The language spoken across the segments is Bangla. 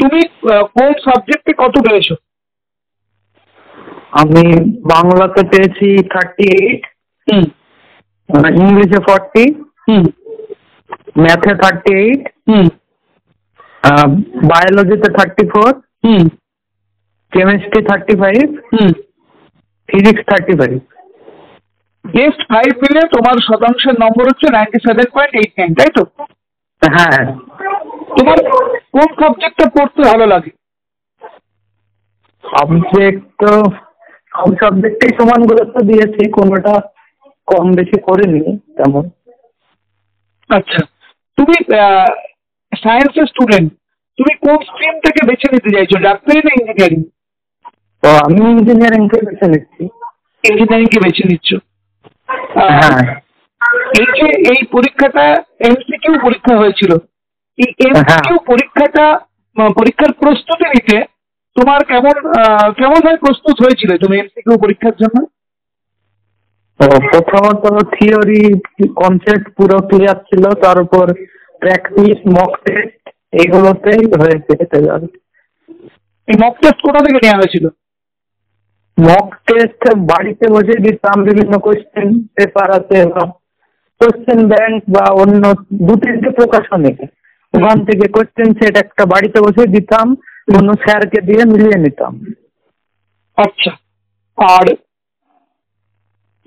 তুমি কোন সাবজেক্টে কত পেয়েছো? আমি বাংলাতে পেয়েছি 38, হুম ইংলিশে 40, হুম ম্যাথে 38, হুম বায়োলজিতে 34, হুম কেমিস্ট্রি 35, হুম ফিজিক্স 35। বেস্ট 5 মিলে তোমার শতাংশের নম্বর হচ্ছে 97.89, তাই তো? হ্যাঁ, তোমার কোন সাবজেক্টটা পড়তে ভালো লাগে? সাবজেক্ট তো সব সাবজেক্টেই সমান গুরুত্ব দিয়েছি, কোনোটা কম বেশি করিনি তেমন। আচ্ছা, তুমি সায়েন্সের স্টুডেন্ট, তুমি কোন স্ট্রিম থেকে বেছে নিতে চাইছো, ডাক্তারি না ইঞ্জিনিয়ারিং? তো আমি ইঞ্জিনিয়ারিংকে বেছে নিচ্ছি। ইঞ্জিনিয়ারিং কে বেছে নিচ্ছ? হ্যাঁ এই যে এই পরীক্ষাটা এমসিকিউ পরীক্ষা হয়েছিল, এই হ্যাঁ, এমসিকিউ পরীক্ষাটা পরীক্ষার প্রস্তুতি নিতে তোমার কেমন ভাবে প্রস্তুত হয়েছিল তুমি এমসিকিউ পরীক্ষার জন্য? তো প্রথমত থিওরি কনসেপ্ট পুরো ক্লিয়ার ছিল, তার উপর প্র্যাকটিস মক টেস্ট এইগুলোতেই হয়েছে রেজাল্ট। এই মক টেস্ট কোথা থেকে নেওয়া হয়েছিল? মক টেস্ট বাড়িতে বসে দিতাম, বিভিন্ন কোশ্চেন পেপার আছে এবং কোশ্চেন ব্যাংক বা অন্য 2-3টে প্রকাশনে, ওখান থেকে কোশ্চেন সেট একটা বাড়িতে বসে দিতাম, অন্য স্যারকে দিয়ে মিলিয়ে নিতাম। আচ্ছা, আর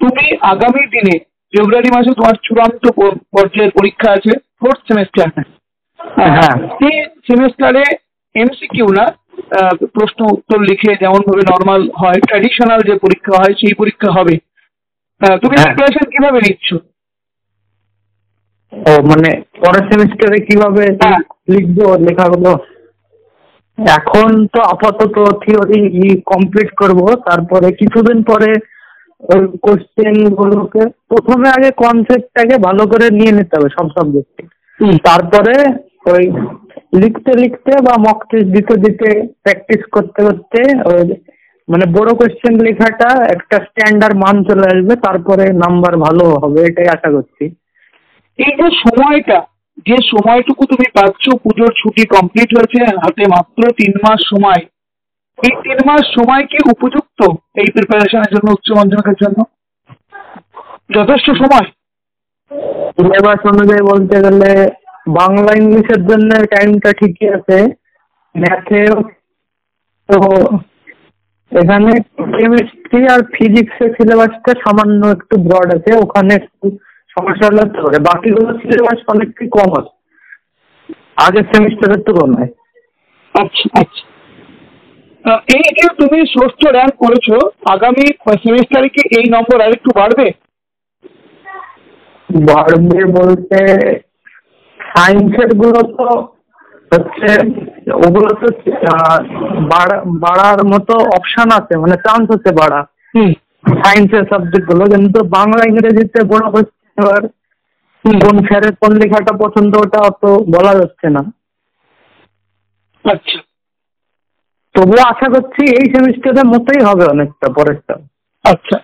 তুমি আগামী দিনে ফেব্রুয়ারি মাসে তোমার চূড়ান্ত পর্যায়ের পরীক্ষা আছে, 4th সেমেস্টার। হ্যাঁ সেই সেমেস্টারে এমসিকিউ না, প্রশ্ন উত্তর লিখে যেমন ভাবে নর্মাল হয়, ট্র্যাডিশনাল যে পরীক্ষা হয় সেই পরীক্ষা হবে। তুমি হ্যাঁ। প্রিপারেশন কিভাবে নিচ্ছ? ও মানে পরের সেমিস্টারে কিভাবে হ্যাঁ। লিখবো লেখাগুলো? এখন তো আপাতত থিওরি কমপ্লিট করব, তারপরে কিছুদিন পরে ওই কোশ্চেন গুলোকে প্রথমে আগে কনসেপ্টটাকে ভালো করে নিয়ে নিতে হবে সব সাবজেক্টে, তারপরে ওই লিখতে লিখতে বা মক টেস্ট দিতে দিতে প্র্যাকটিস করতে করতে ওই মানে বড় কোশ্চেন লেখাটা একটা স্ট্যান্ডার্ড মান চলে আসবে, তারপরে নাম্বার ভালো হবে এটাই আশা করছি। এই যে সময়টুকু তুমি পাচ্ছ, পুজোর ছুটি কমপ্লিট হয়েছে, হাতে মাত্র 3 মাস সময়, এই 3 মাস সময় কি উপযুক্ত এই প্রিপারেশনের জন্য, উচ্চ মাধ্যমিকের জন্য যথেষ্ট সময়? সিলেবাস অনুযায়ী বলতে গেলে বাংলা ইংলিশের জন্য টাইমটা ঠিকই আছে, ম্যাথেও তো এখানে কেমিস্ট্রি আর ফিজিক্সের সিলেবাসটা সামান্য একটু ব্রড আছে, ওখানে একটু সমস্যা হলে হতে পারে, বাকিগুলো সিলেবাস অনেকটাই কম আছে আগের সেমিস্টারের তুলনায়। আচ্ছা আচ্ছা, এই যে তুমি 6th র্যাঙ্ক করেছো, আগামী সেমিস্টারে কি এই নম্বর আরেকটু বাড়বে? বাড়বে বলতে সায়েন্সের গুলো তো হচ্ছে, ওগুলো তো বাড়ার মতো অপশন আছে, মানে চান্স আছে বাড়া সায়েন্সের সাবজেক্ট গুলো, কিন্তু বাংলা ইংরেজিতে বড় হচ্ছে, এবার কোন স্যারের কোন লেখাটা পছন্দ ওটা অত বলা যাচ্ছে না। আচ্ছা, তবুও আশা করছি এই সেমিস্টারের মতোই হবে অনেকটা পরেরটা। আচ্ছা।